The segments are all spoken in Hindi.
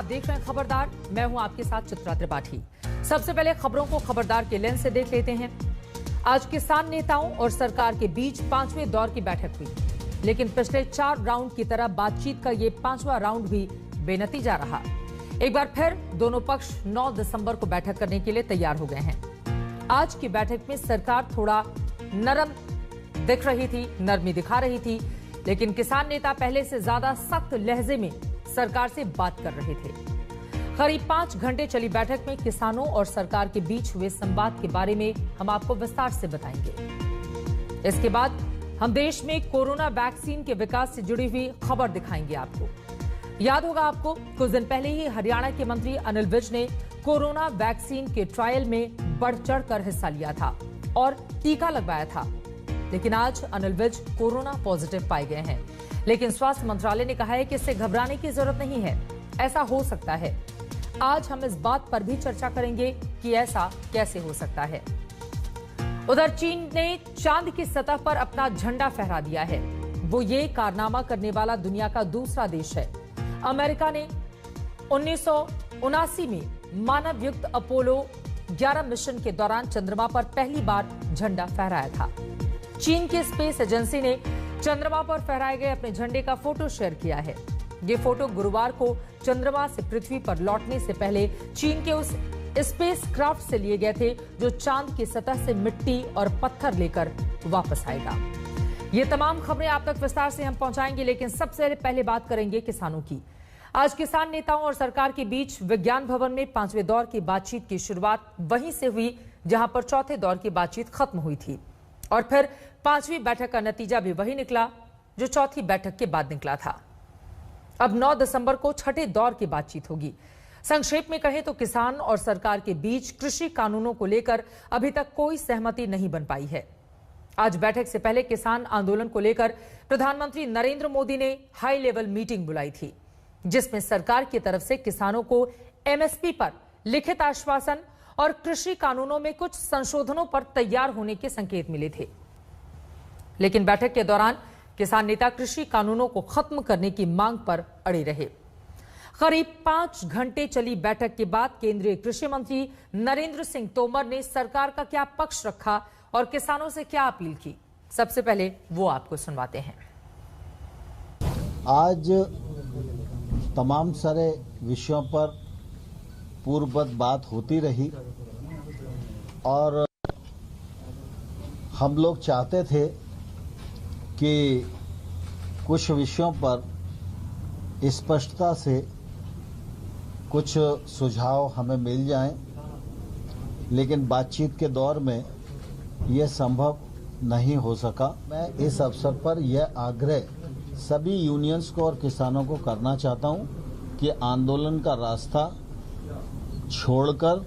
आप देख रहे हैं खबरदार। मैं हूं आपके साथ चित्रा त्रिपाठी। सबसे पहले खबरों को खबरदार के लेंस से देख लेते हैं। आज किसान नेताओं और सरकार के बीच 5वें दौर की बैठक हुई, लेकिन पिछले 4 राउंड की तरह बातचीत का ये 5वां राउंड भी बेनतीजा रहा। एक बार फिर दोनों पक्ष 9 दिसंबर को बैठक करने के लिए तैयार हो गए हैं। आज की बैठक में सरकार थोड़ा नरम दिख रही थी, नरमी दिखा रही थी, लेकिन किसान नेता पहले से ज्यादा सख्त लहजे में सरकार से बात कर रहे थे। करीब 5 घंटे चली बैठक में किसानों और सरकार के बीच हुए संवाद के बारे में हम आपको विस्तार से बताएंगे। इसके बाद हम देश में कोरोना वैक्सीन के विकास से जुड़ी हुई खबर दिखाएंगे आपको। याद होगा आपको, कुछ दिन पहले ही हरियाणा के मंत्री अनिल विज ने कोरोना वैक्सीन के ट्रायल में बढ़ चढ़कर हिस्सा लिया था और टीका लगवाया था, लेकिन आज अनिल विज कोरोना पॉजिटिव पाए गए हैं। लेकिन स्वास्थ्य मंत्रालय ने कहा है कि इससे घबराने की जरूरत नहीं है, ऐसा हो सकता है। आज हम इस बात पर भी चर्चा करेंगे कि ऐसा कैसे हो सकता है। उधर चीन ने चांद की सतह पर अपना झंडा फहरा दिया है। वो ये कारनामा करने वाला दुनिया का दूसरा देश है। अमेरिका ने 1979 में मानव युक्त अपोलो 11 मिशन के दौरान चंद्रमा पर पहली बार झंडा फहराया था। चीन की स्पेस एजेंसी ने चंद्रमा पर फहराए गए अपने झंडे का फोटो शेयर किया है। ये फोटो गुरुवार को चंद्रमा से पृथ्वी पर लौटने से पहले चीन के उस स्पेस क्राफ्ट से लिए गए थे जो चांद की सतह से मिट्टी और पत्थर लेकर वापस आएगा। ये तमाम खबरें आप तक विस्तार से हम पहुंचाएंगे, लेकिन सबसे पहले बात करेंगे किसानों की। आज किसान नेताओं और सरकार के बीच विज्ञान भवन में 5वें दौर की बातचीत की शुरुआत वहीं से हुई जहां पर चौथे दौर की बातचीत खत्म हुई थी, और फिर 5वीं बैठक का नतीजा भी वही निकला जो चौथी बैठक के बाद निकला था। अब 9 दिसंबर को छठे दौर की बातचीत होगी। संक्षेप में कहें तो किसान और सरकार के बीच कृषि कानूनों को लेकर अभी तक कोई सहमति नहीं बन पाई है। आज बैठक से पहले किसान आंदोलन को लेकर प्रधानमंत्री नरेंद्र मोदी ने हाई लेवल मीटिंग बुलाई थी, जिसमें सरकार की तरफ से किसानों को एमएसपी पर लिखित आश्वासन और कृषि कानूनों में कुछ संशोधनों पर तैयार होने के संकेत मिले थे। लेकिन बैठक के दौरान किसान नेता कृषि कानूनों को खत्म करने की मांग पर अड़े रहे। करीब 5 घंटे चली बैठक के बाद केंद्रीय कृषि मंत्री नरेंद्र सिंह तोमर ने सरकार का क्या पक्ष रखा और किसानों से क्या अपील की, सबसे पहले वो आपको सुनवाते हैं। आज तमाम सारे विषयों पर पूर्ववत बात होती रही और हम लोग चाहते थे कि कुछ विषयों पर स्पष्टता से कुछ सुझाव हमें मिल जाएं, लेकिन बातचीत के दौर में यह संभव नहीं हो सका। मैं इस अवसर पर यह आग्रह सभी यूनियंस को और किसानों को करना चाहता हूं कि आंदोलन का रास्ता छोड़कर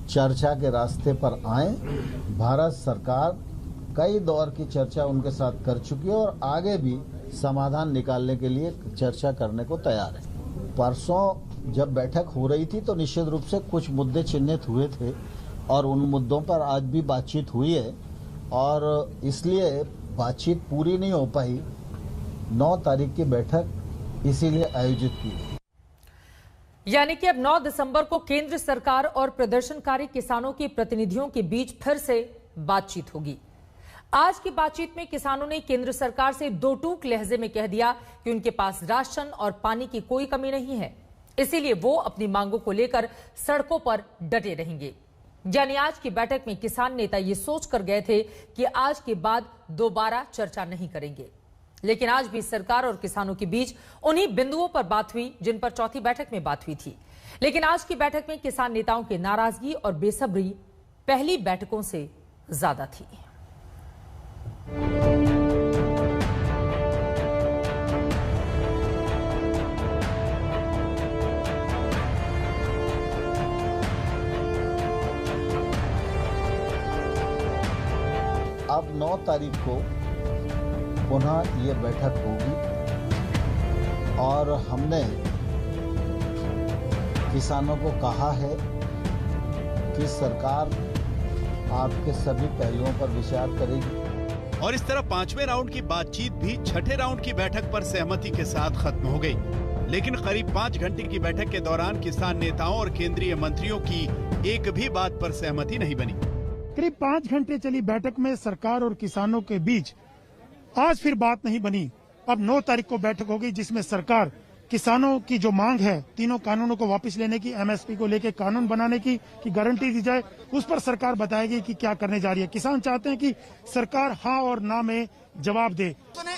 चर्चा के रास्ते पर आएं। भारत सरकार कई दौर की चर्चा उनके साथ कर चुकी है और आगे भी समाधान निकालने के लिए चर्चा करने को तैयार है। परसों जब बैठक हो रही थी तो निश्चित रूप से कुछ मुद्दे चिन्हित हुए थे और उन मुद्दों पर आज भी बातचीत हुई है और इसलिए बातचीत पूरी नहीं हो पाई। 9 तारीख की बैठक इसीलिए आयोजित की है। यानी कि अब 9 दिसंबर को केंद्र सरकार और प्रदर्शनकारी किसानों के प्रतिनिधियों के बीच फिर से बातचीत होगी। आज की बातचीत में किसानों ने केंद्र सरकार से दो टूक लहजे में कह दिया कि उनके पास राशन और पानी की कोई कमी नहीं है, इसीलिए वो अपनी मांगों को लेकर सड़कों पर डटे रहेंगे। यानी आज की बैठक में किसान नेता ये सोचकर गए थे कि आज के बाद दोबारा चर्चा नहीं करेंगे, लेकिन आज भी सरकार और किसानों के बीच उन्हीं बिंदुओं पर बात हुई जिन पर चौथी बैठक में बात हुई थी। लेकिन आज की बैठक में किसान नेताओं की नाराजगी और बेसब्री पहली बैठकों से ज्यादा थी। अब 9 तारीख को पुनः ये बैठक होगी और हमने किसानों को कहा है कि सरकार आपके सभी पहलुओं पर विचार करेगी। और इस तरह 5वें राउंड की बातचीत भी छठे राउंड की बैठक पर सहमति के साथ खत्म हो गई। लेकिन करीब 5 घंटे की बैठक के दौरान किसान नेताओं और केंद्रीय मंत्रियों की एक भी बात पर सहमति नहीं बनी। करीब 5 घंटे चली बैठक में सरकार और किसानों के बीच आज फिर बात नहीं बनी। अब 9 तारीख को बैठक होगी, जिसमें सरकार किसानों की जो मांग है, तीनों कानूनों को वापस लेने की, एमएसपी को लेके कानून बनाने की गारंटी दी जाए, उस पर सरकार बताएगी कि क्या करने जा रही है। किसान चाहते हैं कि सरकार हाँ और ना में जवाब दे।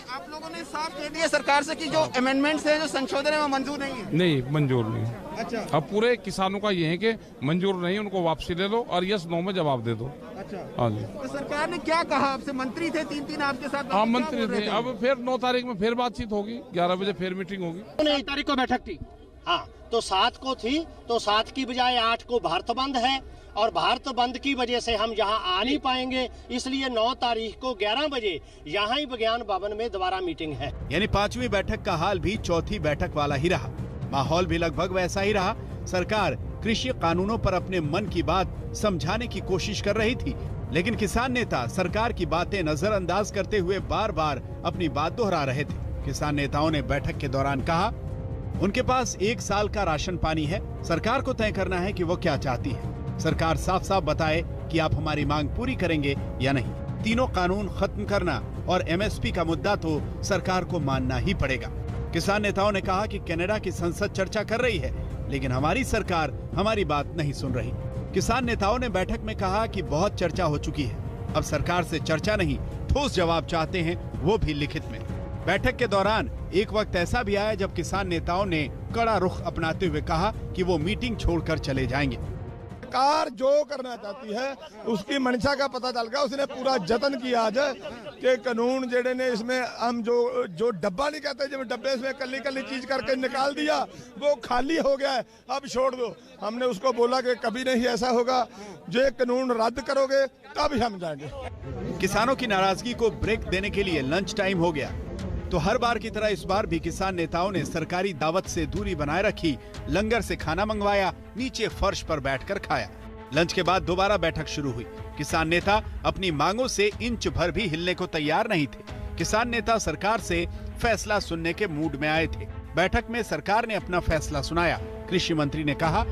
आप लोगों ने साफ कह दिया सरकार से कि जो अमेंडमेंट्स हैं, जो संशोधन है, वो मंजूर नहीं है। नहीं, मंजूर नहीं। अच्छा, अब पूरे किसानों का ये है कि मंजूर नहीं, उनको वापसी दे दो और यस नो में जवाब दे दो। अच्छा, हाँ जी। तो सरकार ने क्या कहा आपसे? मंत्री थे 3 आपके साथ? हाँ, मंत्री थे। अब फिर 9 तारीख में फिर बातचीत होगी, 11 बजे फिर मीटिंग होगी। 9 तारीख को बैठक थी, हाँ, तो 7 को थी, तो 7 की बजाय 8 को भारत बंद है और भारत बंद की वजह से हम यहाँ आ नहीं पाएंगे, इसलिए 9 तारीख को 11 बजे यहाँ ही विज्ञान भवन में दोबारा मीटिंग है। यानी 5वीं बैठक का हाल भी 4थी बैठक वाला ही रहा। माहौल भी लगभग वैसा ही रहा। सरकार कृषि कानूनों पर अपने मन की बात समझाने की कोशिश कर रही थी, लेकिन किसान नेता सरकार की बातें नजरअंदाज करते हुए बार बार अपनी बात दोहरा रहे थे। किसान नेताओं ने बैठक के दौरान कहा, उनके पास 1 साल का राशन पानी है, सरकार को तय करना है कि वो क्या चाहती है। सरकार साफ साफ बताए कि आप हमारी मांग पूरी करेंगे या नहीं। तीनों कानून खत्म करना और एमएसपी का मुद्दा तो सरकार को मानना ही पड़ेगा। किसान नेताओं ने कहा कि कनाडा की संसद चर्चा कर रही है, लेकिन हमारी सरकार हमारी बात नहीं सुन रही। किसान नेताओं ने बैठक में कहा कि बहुत चर्चा हो चुकी है, अब सरकार से चर्चा नहीं, ठोस जवाब चाहते हैं, वो भी लिखित में। बैठक के दौरान एक वक्त ऐसा भी आया जब किसान नेताओं ने कड़ा रुख अपनाते हुए कहा कि वो मीटिंग छोड़कर चले जाएंगे। सरकार जो करना चाहती है उसकी मंशा का पता चल गया। उसने पूरा जतन किया आज कि कानून जेड़े ने इसमें हम जो डब्बा नहीं कहते, जब डब्बे इसमें कल्ली कल्ली चीज करके निकाल दिया, वो खाली हो गया है, अब छोड़ दो। हमने उसको बोला कि कभी नहीं ऐसा होगा, जो ये कानून रद्द करोगे तब ही हम जाएंगे। किसानों की नाराजगी को ब्रेक देने के लिए लंच टाइम हो गया, तो हर बार की तरह इस बार भी किसान नेताओं ने सरकारी दावत से दूरी बनाए रखी, लंगर से खाना मंगवाया, नीचे फर्श पर बैठकर खाया। लंच के बाद दोबारा बैठक शुरू हुई। किसान नेता अपनी मांगों से इंच भर भी हिलने को तैयार नहीं थे। किसान नेता सरकार से फैसला सुनने के मूड में आए थे। बैठक में सरकार ने अपना फैसला सुनाया। कृषि मंत्री ने कहा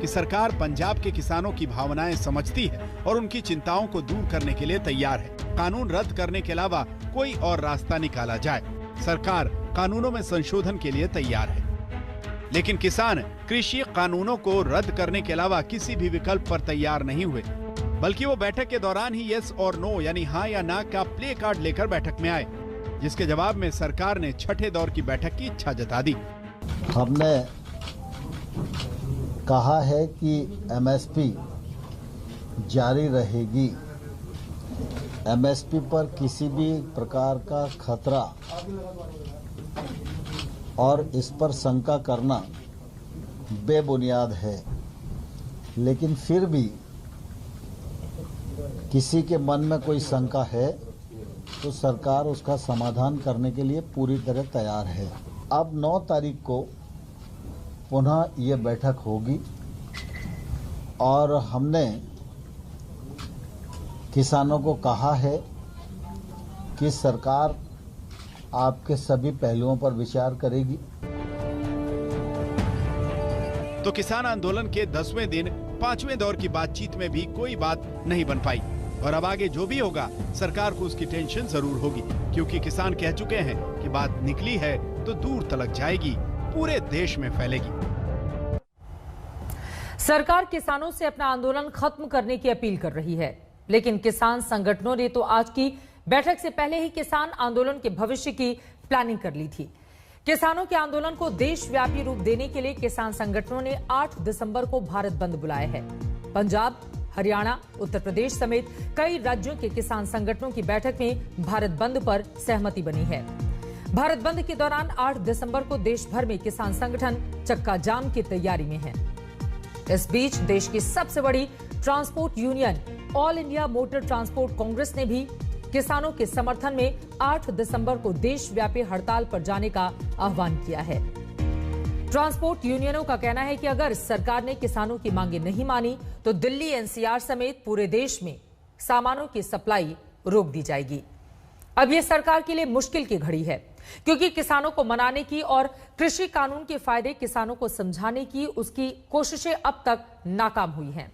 कि सरकार पंजाब के किसानों की भावनाएं समझती है और उनकी चिंताओं को दूर करने के लिए तैयार है। कानून रद्द करने के अलावा कोई और रास्ता निकाला जाए। सरकार कानूनों में संशोधन के लिए तैयार है, लेकिन किसान कृषि कानूनों को रद्द करने के अलावा किसी भी विकल्प पर तैयार नहीं हुए, बल्कि वो बैठक के दौरान ही यस और नो यानी हाँ या ना का प्ले कार्ड लेकर बैठक में आए, जिसके जवाब में सरकार ने छठे दौर की बैठक की इच्छा जता दी। हमने कहा है कि एमएसपी जारी रहेगी। एमएसपी पर किसी भी प्रकार का खतरा और इस पर शंका करना बेबुनियाद है, लेकिन फिर भी किसी के मन में कोई शंका है तो सरकार उसका समाधान करने के लिए पूरी तरह तैयार है। अब 9 तारीख को पुनः ये बैठक होगी और हमने किसानों को कहा है कि सरकार आपके सभी पहलुओं पर विचार करेगी। तो किसान आंदोलन के 10वें दिन 5वें दौर की बातचीत में भी कोई बात नहीं बन पाई और अब आगे जो भी होगा सरकार को उसकी टेंशन जरूर होगी, क्योंकि किसान कह चुके हैं कि बात निकली है तो दूर तलक जाएगी, पूरे देश में फैलेगी। सरकार किसानों से अपना आंदोलन खत्म करने की अपील कर रही है, लेकिन किसान संगठनों ने तो आज की बैठक से पहले ही किसान आंदोलन के भविष्य की प्लानिंग कर ली थी। किसानों के आंदोलन को देशव्यापी रूप देने के लिए किसान संगठनों ने 8 दिसंबर को भारत बंद बुलाया है। पंजाब, हरियाणा, उत्तर प्रदेश समेत कई राज्यों के किसान संगठनों की बैठक में भारत बंद पर सहमति बनी है। भारत बंद के दौरान 8 दिसंबर को देश भर में किसान संगठन चक्का जाम की तैयारी में हैं। इस बीच देश की सबसे बड़ी transport union all India motor transport Congress ने भी किसानों के समर्थन में 8 दिसंबर को देशव्यापी हड़ताल पर जाने का आह्वान किया है। ट्रांसपोर्ट यूनियनों का कहना है कि अगर सरकार ने किसानों की मांगे नहीं मानी तो दिल्ली, एनसीआर समेत पूरे देश में सामानों की सप्लाई रोक दी जाएगी। अब यह सरकार के लिए मुश्किल की घड़ी है, क्योंकि किसानों को मनाने की और कृषि कानून के फायदे किसानों को समझाने की उसकी कोशिशें अब तक नाकाम हुई हैं।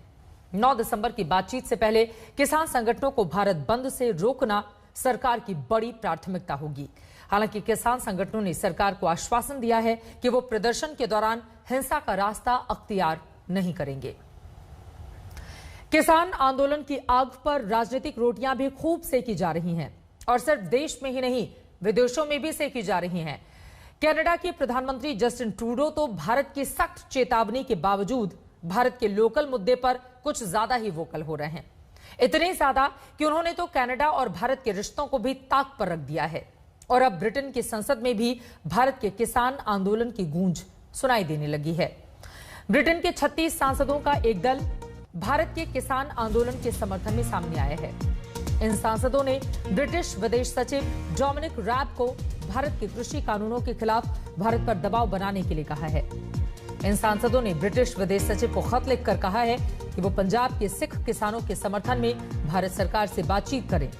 9 दिसंबर की बातचीत से पहले किसान संगठनों को भारत बंद से रोकना सरकार की बड़ी प्राथमिकता होगी। हालांकि किसान संगठनों ने सरकार को आश्वासन दिया है कि वो प्रदर्शन के दौरान हिंसा का रास्ता अख्तियार नहीं करेंगे। किसान आंदोलन की आग पर राजनीतिक रोटियां भी खूब सेकी जा रही हैं और सिर्फ देश में ही नहीं, विदेशों में भी सेकी जा रही हैं। कनाडा के प्रधानमंत्री जस्टिन ट्रूडो तो भारत की सख्त चेतावनी के बावजूद भारत के लोकल मुद्दे पर कुछ ज्यादा ही वोकल हो रहे हैं। इतने ज्यादा कि उन्होंने तो कनाडा और भारत के रिश्तों को भी ताक पर रख दिया है और अब ब्रिटेन की संसद में भी भारत के किसान आंदोलन की गूंज सुनाई देने लगी है। ब्रिटेन के 36 सांसदों का एक दल भारत के किसान आंदोलन के समर्थन में सामने आया है। इन सांसदों ने ब्रिटिश विदेश सचिव डोमिनिक रैब को भारत के कृषि कानूनों के खिलाफ भारत पर दबाव बनाने के लिए कहा है। इन सांसदों ने ब्रिटिश विदेश सचिव को खत लिखकर कहा है कि वो पंजाब के सिख किसानों के समर्थन में भारत सरकार से बातचीत करें।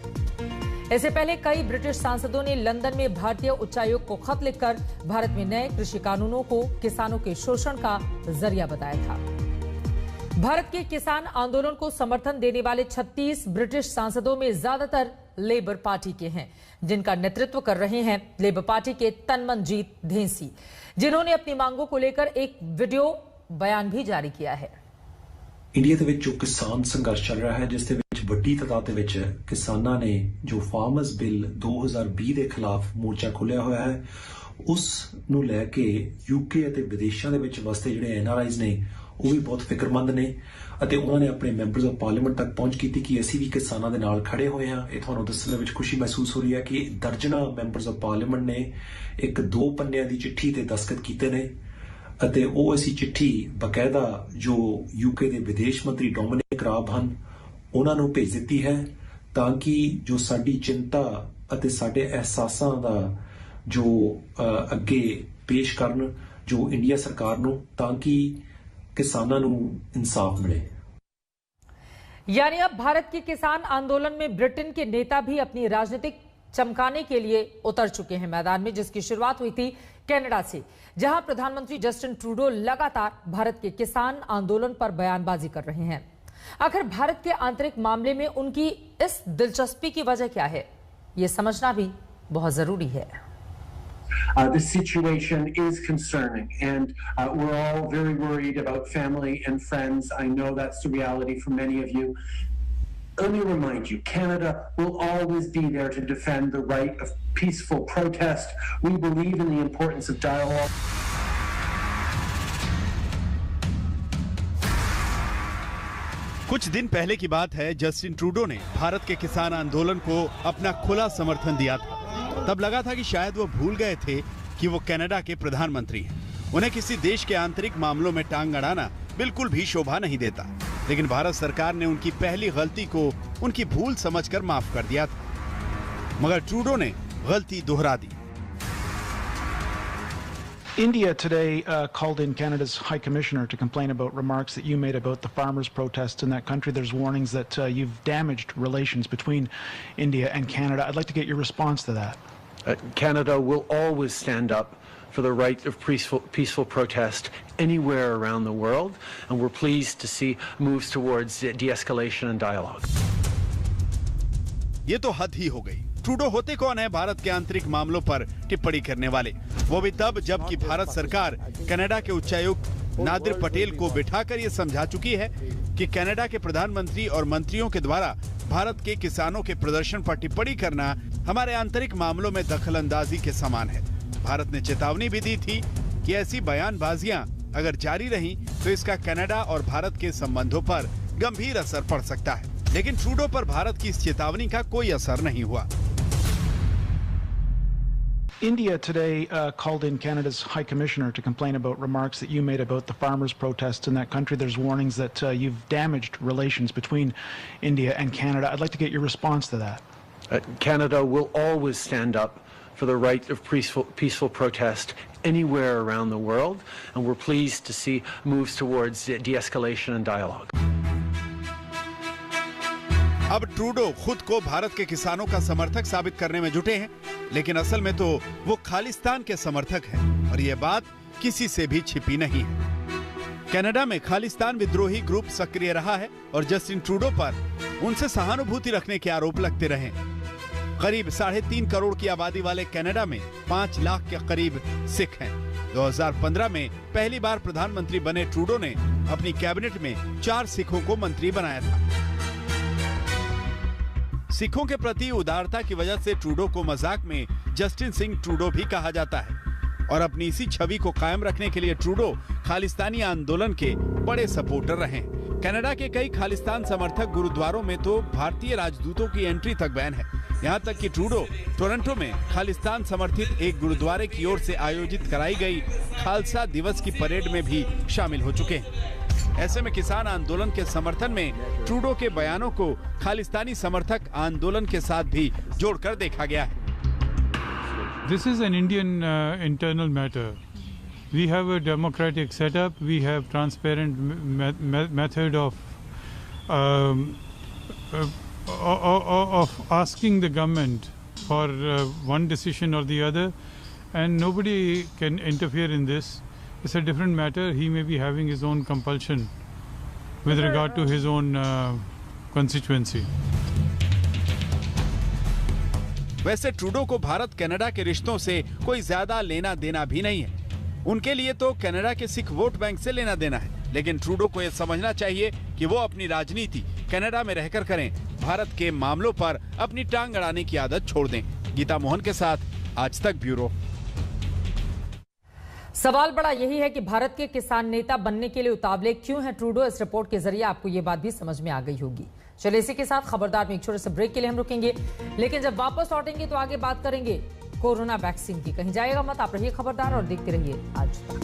इससे पहले कई ब्रिटिश सांसदों ने लंदन में भारतीय उच्चायोग को खत लिखकर भारत में नए कृषि कानूनों को किसानों के शोषण का जरिया बताया था। भारत के किसान आंदोलन को समर्थन देने वाले 36 ब्रिटिश सांसदों में ज्यादातर लेबर पार्टी के हैं, जिनका नेतृत्व कर रहे हैं लेबर पार्टी के तनमनजीत ढेंसी, जिन्होंने अपनी मांगों को लेकर एक वीडियो बयान भी जारी किया है। इंडिया ਦੇ ਵਿੱਚ ਜੋ ਕਿਸਾਨ ਸੰਘਰਸ਼ ਚੱਲ ਰਿਹਾ ਹੈ, ਜਿਸ ਦੇ ਵਿੱਚ ਵੱਡੀ ਤਾਦਾਦ ਦੇ ਵਿੱਚ ਕਿਸਾਨਾਂ ਨੇ ਜੋ ਫਾਰਮਰਸ ਬਿੱਲ 2020 ਦੇ ਖਿਲਾਫ ਮੋਰਚਾ ਖੋਲ੍ਹਿਆ ਹੋਇਆ ਹੈ, ਉਸ ਨੂੰ ਲੈ ਕੇ ਯੂਕੇ ਅਤੇ ਵਿਦੇਸ਼ਾਂ ਦੇ ਵਿੱਚ ਵਸਦੇ ਜਿਹੜੇ ਐਨਆਰਆਈਜ਼ ਨੇ ਉਹ ਵੀ ਬਹੁਤ ਫਿਕਰਮੰਦ ਨੇ ਅਤੇ ਉਹਨਾਂ ਨੇ ਆਪਣੇ ਮੈਂਬਰਸ ਆਫ ਪਾਰਲੀਮੈਂਟ ਤੱਕ ਪਹੁੰਚ ਕੀਤੀ ਕਿ ਅਸੀਂ ਵੀ ਕਿਸਾਨਾਂ ਦੇ ਨਾਲ ਖੜੇ ਹੋਏ ਹਾਂ। ਇਹ ਤੁਹਾਨੂੰ ਦੱਸਣ ਦੇ ਵਿੱਚ ਖੁਸ਼ੀ ਮਹਿਸੂਸ ਹੋ ਰਹੀ ਹੈ ਕਿ ਦਰਜਨਾਂ ਮੈਂਬਰਸ ਆਫ ਪਾਰਲੀਮੈਂਟ ਨੇ ਇੱਕ 2 ਪੰਨਿਆਂ ਦੀ ਚਿੱਠੀ ਤੇ ਦਸਤਖਤ ਕੀਤੇ ਨੇ ਅਤੇ ਉਹ ਅਸੀਂ ਚਿੱਠੀ ਬਕਾਇਦਾ ਜੋ ਯੂਕੇ ਦੇ ਵਿਦੇਸ਼ ਮੰਤਰੀ ਡੋਮਿਨਿਕ ਰਾਬ ਹਨ ਉਹਨਾਂ ਨੂੰ ਭੇਜ ਦਿੱਤੀ ਹੈ, ਤਾਂ ਕਿ ਜੋ ਸਾਡੀ ਚਿੰਤਾ ਅਤੇ ਸਾਡੇ ਅਹਿਸਾਸਾਂ ਦਾ ਜੋ ਅੱਗੇ ਪੇਸ਼ ਕਰਨ ਜੋ ਇੰਡੀਆ ਸਰਕਾਰ ਨੂੰ, ਤਾਂ ਕਿ किसानों को इंसाफ मिले। यानी अब भारत के किसान आंदोलन में ब्रिटेन के नेता भी अपनी राजनीतिक चमकाने के लिए उतर चुके हैं मैदान में, जिसकी शुरुआत हुई थी कनाडा से, जहां प्रधानमंत्री जस्टिन ट्रूडो लगातार भारत के किसान आंदोलन पर बयानबाजी कर रहे हैं। आखिर भारत के आंतरिक मामले में उनकी इस दिलचस्पी की वजह क्या है, ये समझना भी बहुत जरूरी है। This situation is concerning, and we're all very worried about family and friends. I know that's the reality for many of you. Let me remind you, Canada will always be there to defend the right of peaceful protest. We believe in the importance of dialogue. कुछ दिन पहले की बात है, जस्टिन ट्रूडो ने भारत के किसान आंदोलन को अपना खुला समर्थन दिया था। तब लगा था कि शायद वो भूल गए थे कि वो कनाडा के प्रधानमंत्री हैं। उन्हें किसी देश के आंतरिक मामलों में टांग अड़ाना बिल्कुल भी शोभा नहीं देता। लेकिन भारत सरकार ने उनकी पहली गलती को उनकी भूल समझकर माफ कर दिया था, मगर ट्रूडो ने गलती दोहरा दी। India today called in Canada's High Commissioner to complain about remarks that you made about the farmers' protests in that country. There's warnings that you've damaged relations between India and Canada. I'd like to get your response to that. Canada will always stand up for the right of peaceful protest anywhere around the world, and we're pleased to see moves towards de-escalation and dialogue. ये तो हद ही हो गई। ट्रूडो होते कौन है भारत के आंतरिक मामलों पर टिप्पणी करने वाले, वो भी तब जबकि भारत सरकार कनाडा के उच्चायुक्त नादिर पटेल को बिठाकर ये समझा चुकी है कि कनाडा के प्रधानमंत्री और मंत्रियों के द्वारा भारत के किसानों के प्रदर्शन पर टिप्पणी करना हमारे आंतरिक मामलों में दखलंदाजी के समान है। भारत ने चेतावनी भी दी थी कि ऐसी बयानबाजियां अगर जारी रहीं तो इसका कनाडा और भारत के संबंधों पर गंभीर असर पड़ सकता है। लेकिन ट्रूडो पर भारत की इस चेतावनी का कोई असर नहीं हुआ। India today called in Canada's High Commissioner to complain about remarks that you made about the farmers' protests in that country. There's warnings that you've damaged relations between India and Canada. I'd like to get your response to that. Canada will always stand up for the right of peaceful protest anywhere around the world, and we're pleased to see moves towards de-escalation and dialogue. अब ट्रूडो खुद को भारत के किसानों का समर्थक साबित करने में जुटे हैं, लेकिन असल में तो वो खालिस्तान के समर्थक हैं और ये बात किसी से भी छिपी नहीं है। कनाडा में खालिस्तान विद्रोही ग्रुप सक्रिय रहा है और जस्टिन ट्रूडो पर उनसे सहानुभूति रखने के आरोप लगते रहे। करीब 3.5 करोड़ की आबादी वाले कनाडा में 5 लाख के करीब सिख हैं। 2015 में पहली बार प्रधानमंत्री बने ट्रूडो ने अपनी कैबिनेट में 4 सिखों को मंत्री बनाया था। सिखों के प्रति उदारता की वजह से ट्रूडो को मजाक में जस्टिन सिंह ट्रूडो भी कहा जाता है और अपनी इसी छवि को कायम रखने के लिए ट्रूडो खालिस्तानी आंदोलन के बड़े सपोर्टर रहे। कनाडा के कई खालिस्तान समर्थक गुरुद्वारों में तो भारतीय राजदूतों की एंट्री तक बैन है। यहाँ तक कि ट्रूडो टोरंटो में खालिस्तान समर्थित एक गुरुद्वारे की ओर से आयोजित कराई गई खालसा दिवस की परेड में भी शामिल हो चुके हैं। ऐसे में किसान आंदोलन के समर्थन में ट्रूडो के बयानों को खालिस्तानी समर्थक आंदोलन के साथ भी जोड़कर देखा गया है। This is an Indian internal matter. We have a democratic setup. We have transparent method of asking the government for one decision or the other, and nobody can interfere in this. It's a different matter. He may be having his own compulsion with regard to his own constituency. वैसे ट्रूडो को भारत कनाडा के रिश्तों से कोई ज्यादा लेना देना भी नहीं है। उनके लिए तो कनाडा के सिख वोट बैंक से लेना देना है, लेकिन ट्रूडो को यह समझना चाहिए कि वो अपनी राजनीति कनाडा में रहकर करें। भारत के मामलों पर अपनी टांग अड़ाने की आदत छोड़ दें। गीता मोहन के साथ आज तक ब्यूरो। सवाल बड़ा यही है कि भारत के किसान नेता बनने के लिए उतावले क्यों है ट्रूडो। इस रिपोर्ट के जरिए आपको ये बात भी समझ में आ गई होगी। चलिए इसी के साथ खबरदार में एक छोटे से ब्रेक के लिए हम रुकेंगे, लेकिन जब वापस लौटेंगे तो आगे बात करेंगे कोरोना वैक्सीन की। कहीं जाएगा मत, आप रहिए खबरदार और देखते रहिए आज तक।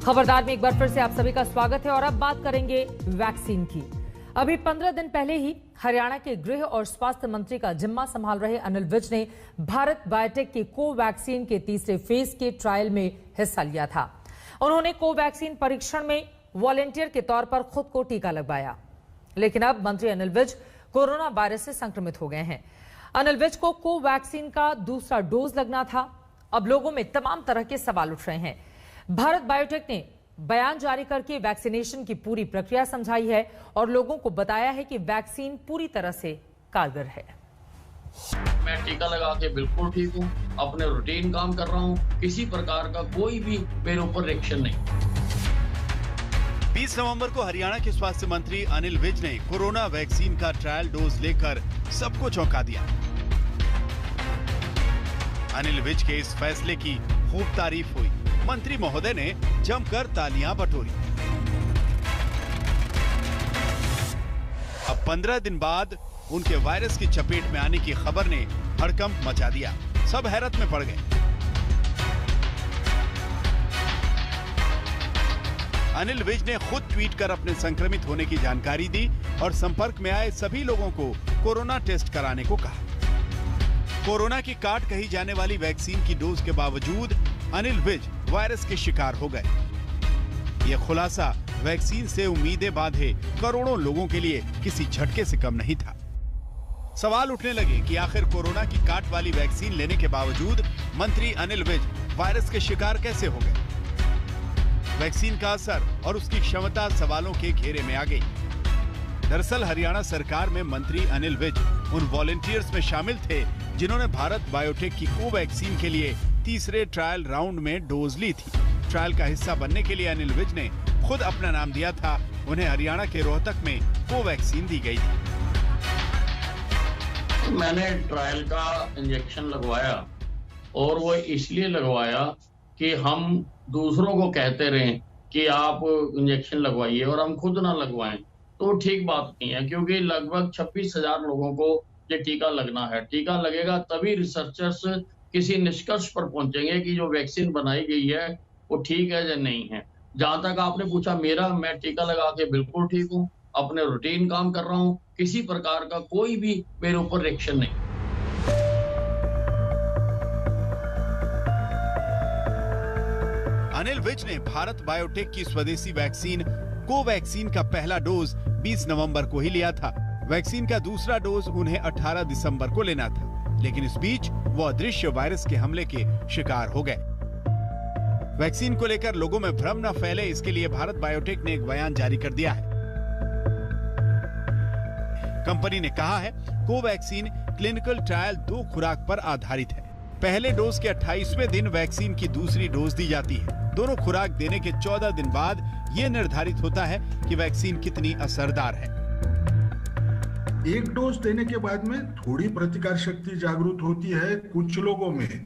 खबरदार में एक बार फिर से आप सभी का स्वागत है और अब बात करेंगे वैक्सीन की। अभी 15 दिन पहले ही हरियाणा के गृह और स्वास्थ्य मंत्री का जिम्मा संभाल रहे अनिल विज ने भारत बायोटेक के कोवैक्सीन के तीसरे फेज के ट्रायल में हिस्सा लिया था। उन्होंने कोवैक्सीन परीक्षण में वॉलेंटियर के तौर पर खुद को टीका लगवाया, लेकिन अब मंत्री अनिल विज कोरोना वायरस से संक्रमित हो गए हैं। अनिल विज को कोवैक्सीन का दूसरा डोज लगना था। अब लोगों में तमाम तरह के सवाल उठ रहे हैं। भारत बायोटेक ने बयान जारी करके वैक्सीनेशन की पूरी प्रक्रिया समझाई है और लोगों को बताया है कि वैक्सीन पूरी तरह से कारगर है। मैं टीका लगा के बिल्कुल ठीक हूँ, अपने रूटीन काम कर रहा हूँ, किसी प्रकार का कोई भी मेरे ऊपर रिएक्शन नहीं। 20 नवंबर को हरियाणा के स्वास्थ्य मंत्री अनिल विज ने कोरोना वैक्सीन का ट्रायल डोज लेकर सबको चौंका दिया। अनिल विज के इस फैसले की खूब तारीफ हुई। मंत्री महोदय ने जमकर तालियां बटोरी। अब 15 दिन बाद उनके वायरस की चपेट में आने की खबर ने हड़कंप मचा दिया। सब हैरत में पड़ गए। अनिल विज ने खुद ट्वीट कर अपने संक्रमित होने की जानकारी दी और संपर्क में आए सभी लोगों को कोरोना टेस्ट कराने को कहा। कोरोना की काट कही जाने वाली वैक्सीन की डोज के बावजूद अनिल विज वायरस के शिकार हो गए। यह खुलासा वैक्सीन से उम्मीदें बांधे करोड़ों लोगों के लिए किसी झटके से कम नहीं था। सवाल उठने लगे कि आखिर कोरोना की काट वाली वैक्सीन लेने के बावजूद मंत्री अनिल विज वायरस के शिकार कैसे हो गए। वैक्सीन का असर और उसकी क्षमता सवालों के घेरे में आ गई। दरअसल हरियाणा सरकार में मंत्री अनिल विज उन वॉलंटियर्स में शामिल थे जिन्होंने भारत बायोटेक की कोवैक्सीन के लिए तीसरे ट्रायल राउंड में डोज ली थी। ट्रायल का हिस्सा बनने के लिए अनिल विज ने खुद अपना नाम दिया था। उन्हें हरियाणा के रोहतक में कोवैक्सीन दी गई थी। मैंने ट्रायल का इंजेक्शन लगवाया और वो इसलिए लगवाया कि हम दूसरों को कहते रहें कि आप इंजेक्शन लगवाइए और हम खुद ना लगवाएं, तो ठीक बात नहीं है, क्योंकि लगभग 26,000 लोगों को ये टीका लगना है। टीका लगेगा तभी रिसर्चर्स किसी निष्कर्ष पर पहुंचेंगे कि जो वैक्सीन बनाई गई है वो ठीक है या नहीं है। जहां तक आपने पूछा मैं टीका लगा के बिल्कुल ठीक हूँ, अपने रूटीन काम कर रहा हूँ, किसी प्रकार का कोई भी मेरे ऊपर रिएक्शन नहीं। अनिल विज ने भारत बायोटेक की स्वदेशी वैक्सीन कोवैक्सीन का पहला डोज 20 नवंबर को ही लिया था। वैक्सीन का दूसरा डोज उन्हें 18 दिसंबर को लेना था, लेकिन इस बीच वो अदृश्य वायरस के हमले के शिकार हो गए। वैक्सीन को लेकर लोगों में भ्रम न फैले, इसके लिए भारत बायोटेक ने एक बयान जारी कर दिया है। कंपनी ने कहा है, कोवैक्सीन क्लिनिकल ट्रायल 2 खुराक पर आधारित है। पहले डोज के 28वें दिन वैक्सीन की दूसरी डोज दी जाती है। दोनों खुराक देने के 14 दिन बाद यह निर्धारित होता है कि वैक्सीन कितनी असरदार है। एक डोज देने के बाद में थोड़ी प्रतिकार शक्ति जागृत होती है कुछ लोगों में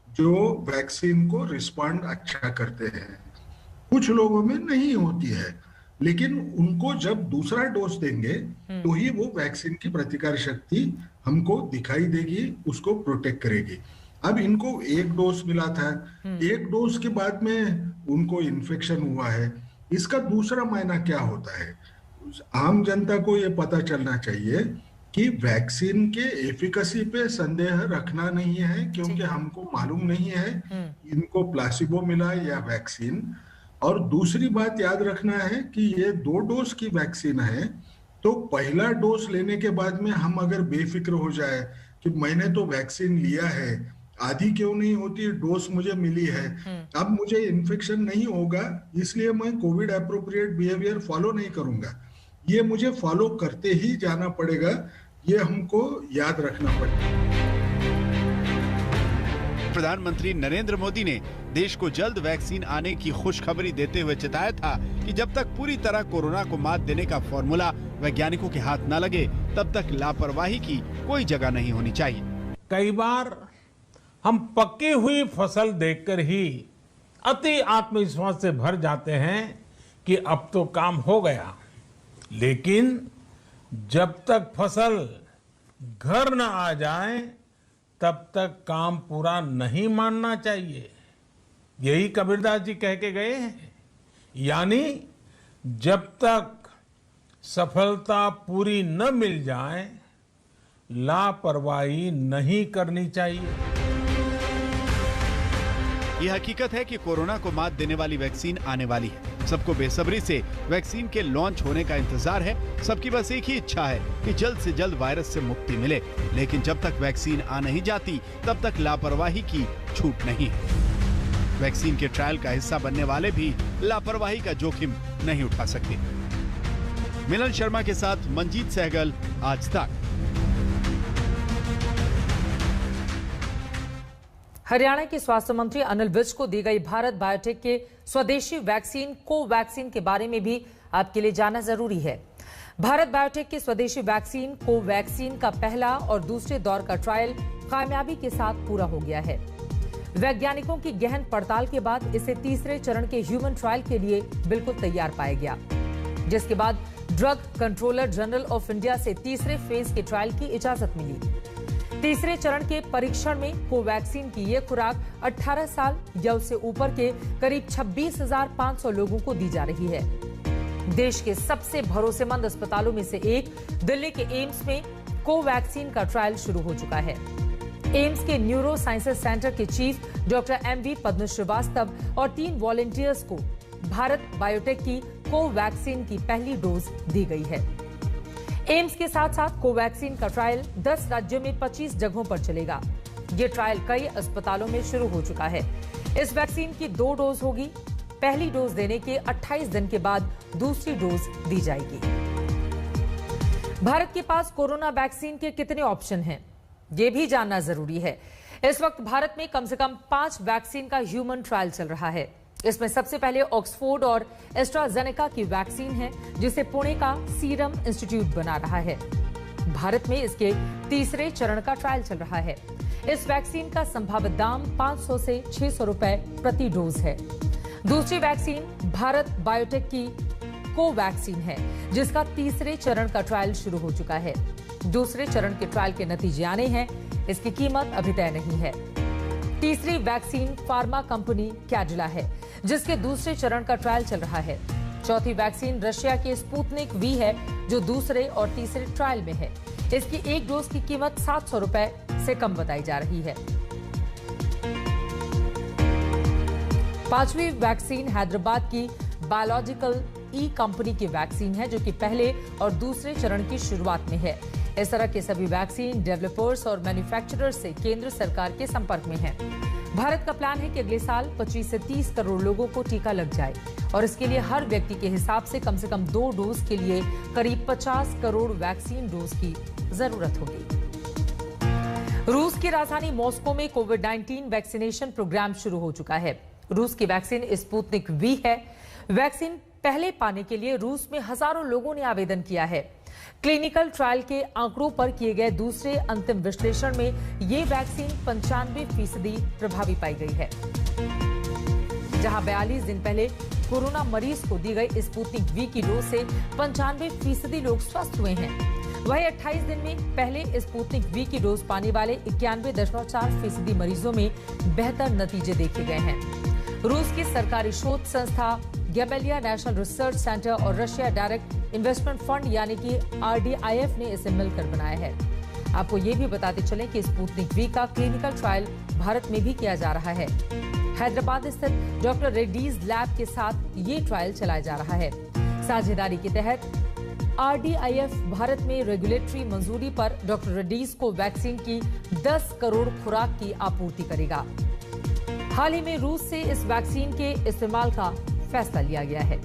जो वैक्सीन को रिस्पॉन्ड अच्छा करते हैं, कुछ लोगों में नहीं होती है, लेकिन उनको जब दूसरा डोज देंगे तो ही वो वैक्सीन की प्रतिकार शक्ति हमको दिखाई देगी, उसको प्रोटेक्ट करेगी। अब इनको एक डोज मिला था, एक डोज के बाद में उनको इन्फेक्शन हुआ है, इसका दूसरा मायना क्या होता है? आम जनता को ये पता चलना चाहिए कि वैक्सीन के एफिकेसी पे संदेह रखना नहीं है, क्योंकि हमको मालूम नहीं है इनको प्लासिबो मिला या वैक्सीन। और दूसरी बात याद रखना है कि ये 2 डोज की वैक्सीन है, तो पहला डोज लेने के बाद में हम अगर बेफिक्र हो जाए कि मैंने तो वैक्सीन लिया है, आधी क्यों नहीं होती डोज मुझे मिली है, अब मुझे इन्फेक्शन नहीं होगा इसलिए मैं कोविड एप्रोप्रिएट बिहेवियर फॉलो नहीं करूंगा, ये मुझे फॉलो करते ही जाना पड़ेगा, ये हमको याद रखना पड़ेगा। प्रधानमंत्री नरेंद्र मोदी ने देश को जल्द वैक्सीन आने की खुशखबरी देते हुए चिताया था कि जब तक पूरी तरह कोरोना को मात देने का फॉर्मूला वैज्ञानिकों के हाथ न लगे, तब तक लापरवाही की कोई जगह नहीं होनी चाहिए। कई बार हम पकी हुई फसल देखकर ही अति आत्मविश्वास से भर जाते हैं कि अब तो काम हो गया, लेकिन जब तक फसल घर न आ जाए तब तक काम पूरा नहीं मानना चाहिए। यही कबीरदास जी कह के गए हैं, यानी जब तक सफलता पूरी न मिल जाए लापरवाही नहीं करनी चाहिए। ये हकीकत है कि कोरोना को मात देने वाली वैक्सीन आने वाली है। सबको बेसब्री से वैक्सीन के लॉन्च होने का इंतजार है। सबकी बस एक ही इच्छा है कि जल्द से जल्द वायरस से मुक्ति मिले, लेकिन जब तक वैक्सीन आ नहीं जाती तब तक लापरवाही की छूट नहीं है। वैक्सीन के ट्रायल का हिस्सा बनने वाले भी लापरवाही का जोखिम नहीं उठा सकते। मिलन शर्मा के साथ मंजीत सहगल, आज तक। हरियाणा के स्वास्थ्य मंत्री अनिल विज को दी गई भारत बायोटेक के स्वदेशी वैक्सीन कोवैक्सीन के बारे में भी आपके लिए जानना जरूरी है। भारत बायोटेक के स्वदेशी वैक्सीन कोवैक्सीन का पहला और दूसरे दौर का ट्रायल कामयाबी के साथ पूरा हो गया है। वैज्ञानिकों की गहन पड़ताल के बाद इसे तीसरे चरण के ह्यूमन ट्रायल के लिए बिल्कुल तैयार पाया गया, जिसके बाद drug controller general of India से तीसरे फेज के ट्रायल की इजाजत मिली। तीसरे चरण के परीक्षण में कोवैक्सीन की ये खुराक 18 साल या उससे ऊपर के करीब 26,500 लोगों को दी जा रही है। देश के सबसे भरोसेमंद अस्पतालों में से एक दिल्ली के एम्स में कोवैक्सीन का ट्रायल शुरू हो चुका है। एम्स के न्यूरो साइंसेज सेंटर के चीफ डॉक्टर MV पद्म श्रीवास्तव और 3 वॉलंटियर्स को भारत बायोटेक की कोवैक्सीन की पहली डोज दी गई है। एम्स के साथ साथ कोवैक्सीन का ट्रायल 10 राज्यों में 25 जगहों पर चलेगा। ये ट्रायल कई अस्पतालों में शुरू हो चुका है। इस वैक्सीन की 2 डोज होगी। पहली डोज देने के 28 दिन के बाद दूसरी डोज दी जाएगी। भारत के पास कोरोना वैक्सीन के कितने ऑप्शन हैं, ये भी जानना जरूरी है। इस वक्त भारत में कम से कम 5 वैक्सीन का ह्यूमन ट्रायल चल रहा है। इसमें सबसे पहले ऑक्सफोर्ड और एस्ट्राजेनेका की वैक्सीन है, जिसे पुणे का सीरम इंस्टीट्यूट बना रहा है। भारत में इसके तीसरे चरण का ट्रायल चल रहा है। इस वैक्सीन का संभावित दाम 500 से 600 रुपए प्रति डोज है। दूसरी वैक्सीन भारत बायोटेक की कोवैक्सीन है, जिसका तीसरे चरण का ट्रायल शुरू हो चुका है। दूसरे चरण के ट्रायल के नतीजे आने हैं, इसकी कीमत अभी तय नहीं है। तीसरी वैक्सीन फार्मा कंपनी कैडिला है, जिसके दूसरे चरण का ट्रायल चल रहा है। चौथी वैक्सीन रशिया के स्पुतनिक वी है, जो दूसरे और तीसरे ट्रायल में है। इसकी एक डोज की कीमत 700 रुपए से कम बताई जा रही है। पांचवी वैक्सीन हैदराबाद की बायोलॉजिकल ई कंपनी की वैक्सीन है, जो कि पहले और दूसरे चरण की शुरुआत में है। इस तरह के सभी वैक्सीन डेवलपर्स और मैन्युफैक्चरर्स से केंद्र सरकार के संपर्क में है। भारत का प्लान है कि अगले साल 25 से 30 करोड़ लोगों को टीका लग जाए और इसके लिए हर व्यक्ति के हिसाब से कम 2 डोज के लिए करीब 50 करोड़ वैक्सीन डोज की जरूरत होगी। रूस की राजधानी मॉस्को में कोविड-19 वैक्सीनेशन प्रोग्राम शुरू हो चुका है। रूस की वैक्सीन स्पुतनिक वी है। वैक्सीन पहले पाने के लिए रूस में हजारों लोगों ने आवेदन किया है। क्लिनिकल ट्रायल के आंकड़ों पर किए गए दूसरे अंतिम विश्लेषण में ये वैक्सीन 95% प्रभावी पाई गई है। जहां 42 दिन पहले कोरोना मरीज को दी गई स्पुतनिक वी की डोज से 95% लोग स्वस्थ हुए हैं। वहीं 28 दिन में पहले स्पुतनिक वी की डोज पाने वाले 91.4% मरीजों में बेहतर नतीजे देखे गए हैं। रूस की सरकारी शोध संस्था गैमेलिया नेशनल रिसर्च सेंटर और रशिया डायरेक्ट इन्वेस्टमेंट फंड यानी कि RDIF ने इसे मिलकर बनाया है। आपको ये भी बताते चलें कि स्पुतनिक वी का क्लिनिकल ट्रायल भारत में भी किया जा रहा है। हैदराबाद स्थित डॉक्टर रेड्डीज लैब के साथ ये ट्रायल चलाया जा रहा है। साझेदारी के तहत RDIF भारत में रेगुलेटरी मंजूरी पर डॉक्टर रेड्डीज को वैक्सीन की 10 करोड़ खुराक की आपूर्ति करेगा। हाल ही में रूस से इस वैक्सीन के इस्तेमाल का फैसला लिया गया है।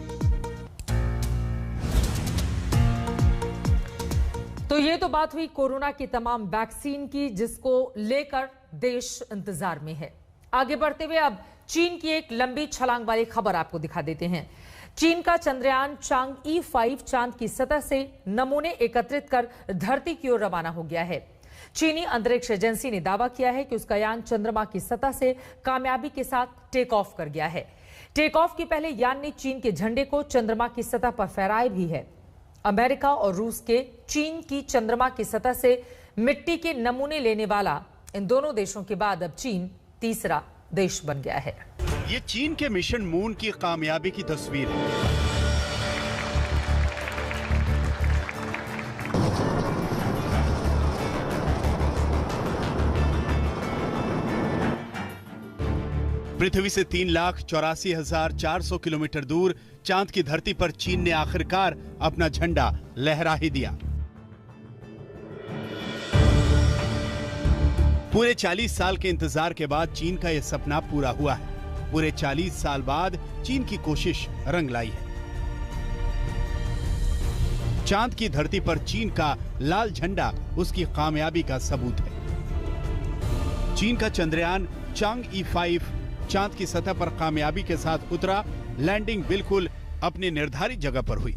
तो ये तो बात हुई कोरोना की तमाम वैक्सीन की, जिसको लेकर देश इंतजार में है। आगे बढ़ते हुए अब चीन की एक लंबी छलांग वाली खबर आपको दिखा देते हैं। चीन का चंद्रयान चांगई 5 चांद की सतह से नमूने एकत्रित कर धरती की ओर रवाना हो गया है। चीनी अंतरिक्ष एजेंसी ने दावा किया है कि उसका यान चंद्रमा की सतह से कामयाबी के साथ टेक ऑफ कर गया है। टेक ऑफ के पहले यान ने चीन के झंडे को चंद्रमा की सतह पर फहराया भी है। अमेरिका और रूस के चीन की चंद्रमा की सतह से मिट्टी के नमूने लेने वाला इन दोनों देशों के बाद अब चीन तीसरा देश बन गया है। ये चीन के मिशन मून की कामयाबी की तस्वीर है। पृथ्वी से 3,84,400 किलोमीटर दूर चांद की धरती पर चीन ने आखिरकार अपना झंडा लहरा ही दिया। पूरे 40 साल के इंतजार के बाद चीन का यह सपना पूरा हुआ है। पूरे 40 साल बाद चीन की कोशिश रंग लाई है। चांद की धरती पर चीन का लाल झंडा उसकी कामयाबी का सबूत है। चीन का चंद्रयान चांगई 5 चांद की सतह पर कामयाबी के साथ उतरा। लैंडिंग बिल्कुल अपनी निर्धारित जगह पर हुई।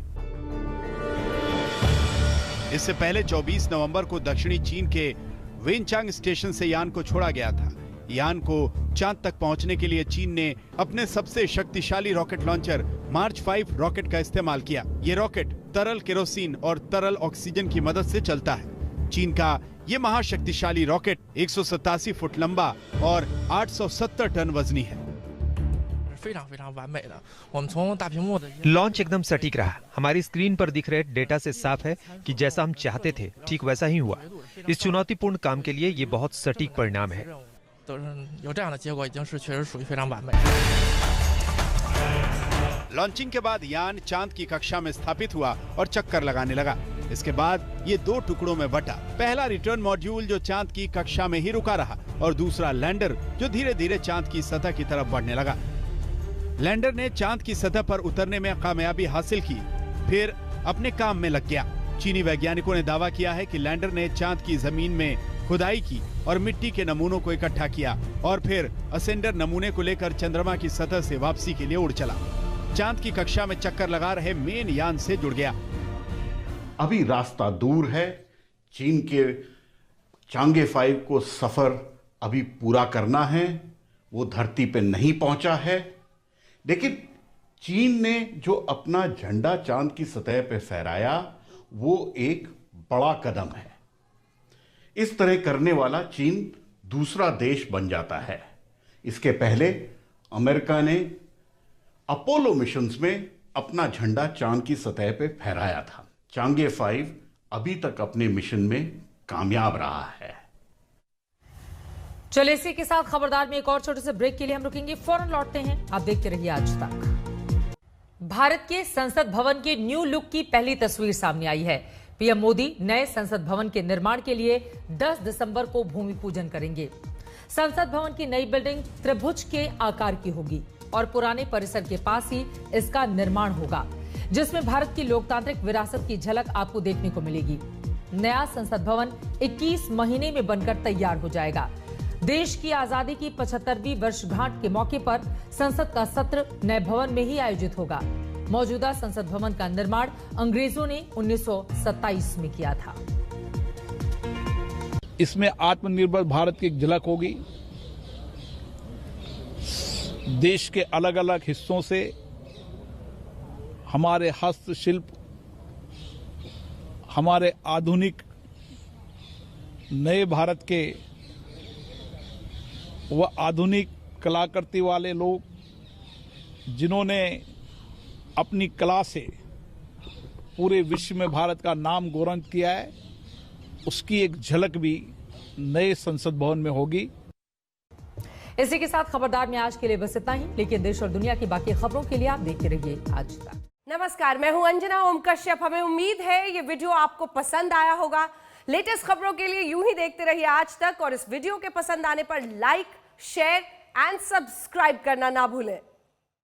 इससे पहले 24 नवंबर को दक्षिणी चीन के वेनचांग स्टेशन से यान को छोड़ा गया था। यान को चांद तक पहुंचने के लिए चीन ने अपने सबसे शक्तिशाली रॉकेट लॉन्चर मार्च 5 रॉकेट का इस्तेमाल किया। ये रॉकेट तरल केरोसिन और तरल ऑक्सीजन की मदद से चलता है। चीन का ये महाशक्तिशाली रॉकेट 187 फुट लंबा और 870 टन वजनी है। लॉन्च एकदम सटीक रहा। हमारी स्क्रीन पर दिख रहे डेटा से साफ है कि जैसा हम चाहते थे ठीक वैसा ही हुआ। इस चुनौतीपूर्ण काम के लिए ये बहुत सटीक परिणाम है। लॉन्चिंग के बाद यान चांद की कक्षा में स्थापित हुआ और चक्कर लगाने लगा। इसके बाद ये 2 टुकड़ों में बटा। पहला रिटर्न मॉड्यूल जो चांद की कक्षा में ही रुका रहा और दूसरा लैंडर जो धीरे धीरे चांद की सतह की तरफ बढ़ने लगा। लैंडर ने चांद की सतह पर उतरने में कामयाबी हासिल की, फिर अपने काम में लग गया। चीनी वैज्ञानिकों ने दावा किया है कि लैंडर ने चांद की जमीन में खुदाई की और मिट्टी के नमूनों को इकट्ठा किया और फिर असेंडर नमूने को लेकर चंद्रमा की सतह से वापसी के लिए उड़ चला। चांद की कक्षा में चक्कर लगा रहे मेन यान से जुड़ गया। अभी रास्ता दूर है। चीन के चांगे 5 को सफर अभी पूरा करना है। वो धरती पे नहीं पहुंचा है, लेकिन चीन ने जो अपना झंडा चांद की सतह पे फहराया वो एक बड़ा कदम है। इस तरह करने वाला चीन दूसरा देश बन जाता है। इसके पहले अमेरिका ने अपोलो मिशंस में अपना झंडा चांद की सतह पे फहराया था। चांगे 5 अभी तक अपने मिशन में कामयाब रहा है। चलिए इसी के साथ खबरदार में एक और छोटे से ब्रेक के लिए हम रुकेंगे। फौरन लौटते हैं। आप देखते रहिए आज तक। भारत के संसद भवन के न्यू लुक की पहली तस्वीर सामने आई है। पीएम मोदी नए संसद भवन के निर्माण के लिए 10 दिसंबर को भूमि पूजन करेंगे। संसद भवन की नई बिल्डिंग त्रिभुज के आकार की होगी और पुराने परिसर के पास ही इसका निर्माण होगा, जिसमें भारत की लोकतांत्रिक विरासत की झलक आपको देखने को मिलेगी। नया संसद भवन 21 महीने में बनकर तैयार हो जाएगा। देश की आजादी की 75वीं वर्षगांठ के मौके पर संसद का सत्र नए भवन में ही आयोजित होगा। मौजूदा संसद भवन का निर्माण अंग्रेजों ने 1927 में किया था। इसमें आत्मनिर्भर भारत की एक झलक होगी। देश के अलग अलग हिस्सों से हमारे हस्तशिल्प, हमारे आधुनिक नए भारत के वह आधुनिक कलाकृति वाले लोग जिन्होंने अपनी कला से पूरे विश्व में भारत का नाम गौरव किया है, उसकी एक झलक भी नए संसद भवन में होगी। इसी के साथ खबरदार में आज के लिए बस इतना ही, लेकिन देश और दुनिया की बाकी खबरों के लिए आप देखते रहिए आज तक। नमस्कार, मैं हूं अंजना ओम कश्यप। हमें उम्मीद है ये वीडियो आपको पसंद आया होगा। लेटेस्ट खबरों के लिए यूं ही देखते रहिए आज तक और इस वीडियो के पसंद आने पर लाइक, शेयर एंड सब्सक्राइब करना ना भूलें।